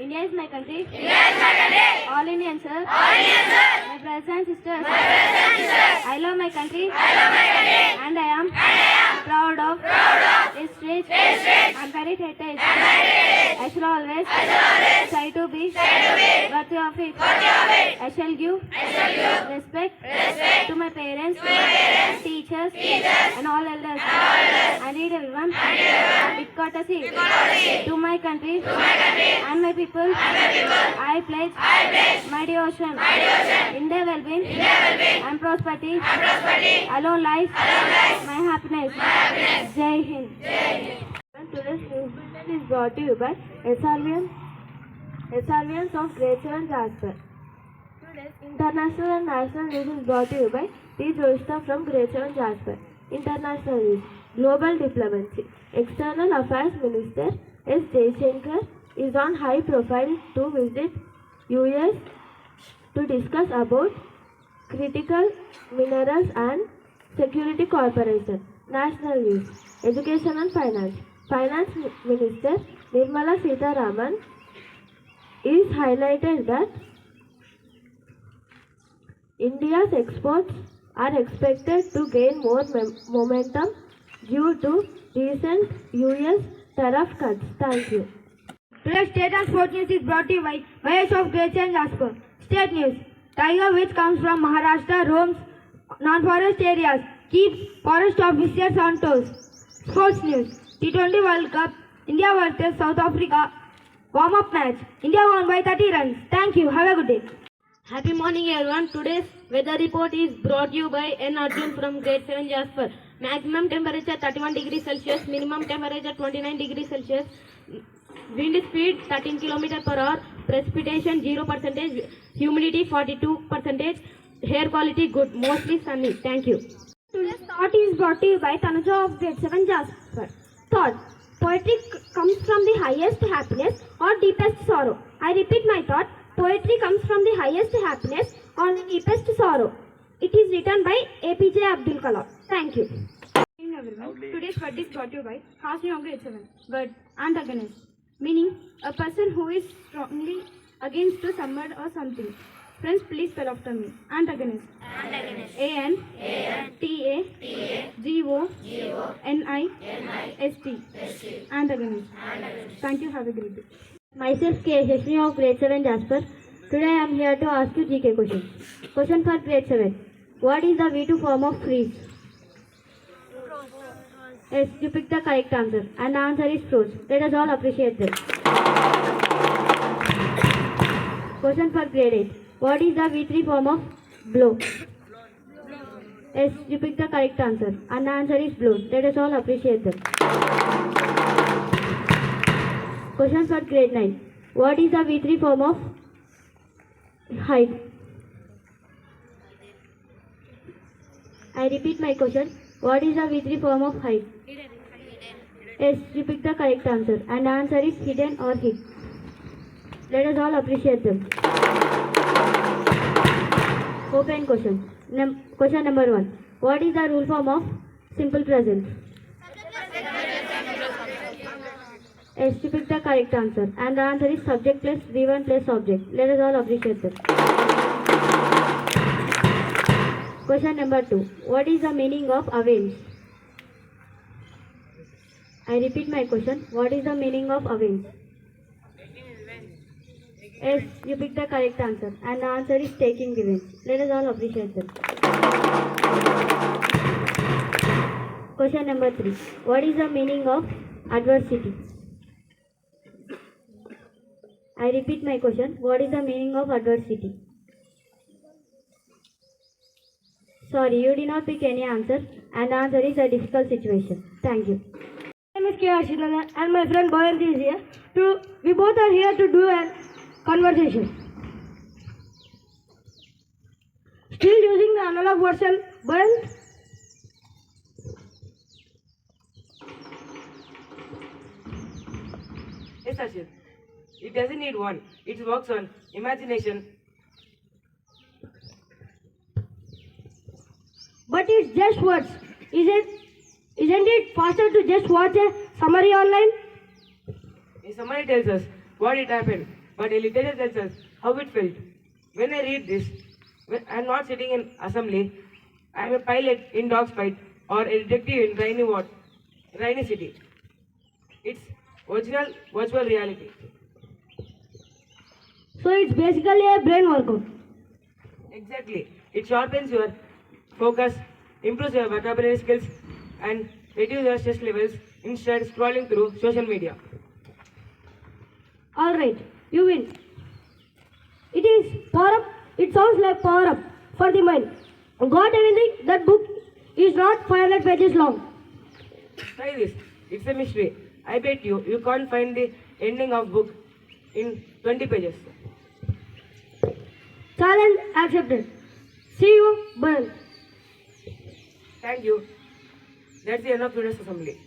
India is my country. India is my country. All Indians, sir. All Indians, sir. My brothers and sisters. My brothers and sisters. I love my country. I love my country. And I am proud of its rich and varied heritage. I shall always try to be worthy of it. I shall give respect to my parents, teachers, and all elders. And read everyone with courtesy to my country and my people. I pledge my devotion in their well-being and prosperity. Alone lies my happiness. Jai Hind. Today's news bulletin is brought to you by SRVNs of Grade-VII Jasper. Today's international and national news is brought to you by T. Joshita from Grade-VII Jasper. International news. Global diplomacy. External Affairs Minister S. Jaishankar is on high profile to visit US to discuss about critical minerals and security cooperation. National news. Education and finance. Finance Minister Nirmala Sitharaman is highlighted that India's exports are expected to gain more momentum due to recent US tariff cuts. Thank you. Today's state and sport news is brought to you by Mahesh of Grade-VII Jasper. State news. Tiger which comes from Maharashtra roams non-forest areas, keeps forest officers on toes. Sports news. T20 World Cup, India vs South Africa warm-up match. India won by 30 runs. Thank you. Have a good day. Happy morning everyone. Today's weather report is brought to you by N. Arjun from Grade-VII Jasper. Maximum temperature 31 degrees Celsius, minimum temperature 29 degrees Celsius. Wind speed 13 km per hour, precipitation 0%, humidity 42%, air quality good, mostly sunny. Thank you. Today's thought is brought to you by Tanuja of Grade-VII Jasper. Thought. Poetry comes from the highest happiness or deepest sorrow. I repeat my thought. Poetry comes from the highest happiness or the deepest sorrow. It is written by APJ Abdul Kalam. Thank you. Today's word is brought to you by Hasni of Grade-VII. Word. Antagonist. Meaning a person who is strongly against someone or something. Friends, please spell after me. Antagonist. A-N-T-A-G-O-N-I-S-T. Antagonist. Thank you. Have a great day. Myself K. Shashmi of Grade-VII Jasper. Today I am here to ask you GK questions. Question for Grade-VII. What is the V2 form of freeze? Yes, you picked the correct answer. And the answer is froze. Let us all appreciate them. Question for Grade 8. What is the V3 form of blow? Yes, you picked the correct answer. And the answer is blow. Let us all appreciate them. Question for Grade 9. What is the V3 form of hide? I repeat my question. What is the V3 form of hide? Yes, you picked the correct answer. And the answer is hidden or hid. Let us all appreciate them. Open question. Question number 1. What is the rule form of simple present? Yes, you picked the correct answer. And the answer is subject plus V1 plus object. Let us all appreciate them. Question number 2. What is the meaning of avenge? I repeat my question. What is the meaning of avenge? Yes, you picked the correct answer. And the answer is taking revenge. Let us all appreciate them. Question number 3. What is the meaning of adversity? I repeat my question. What is the meaning of adversity? Sorry, you did not pick any answer. And the answer is a difficult situation. Thank you. My name is K. Ashidana and my friend Boyanti is here. We both are here to do a conversation. Still using the analog version, Boyant? Yes, Ashit. It doesn't need one. It works on imagination. But it's just words. Isn't it faster to just watch a summary online? If somebody tells us what it happened, but a literature tells us how it felt. When I read this, I am not sitting in assembly. I am a pilot in dog's fight or a detective in rainy city. It's original virtual reality. So it's basically a brain workout. Exactly. It sharpens your focus, improves your vocabulary skills, and reduces your stress levels instead scrolling through social media. All right, you win. It is power up. It sounds like power up for the mind. Got anything? That book is not 500 pages long. Try this. It's a mystery. I bet you can't find the ending of book in 20 pages. Challenge accepted. See you, Burn. Thank you. That's the end of today's assembly.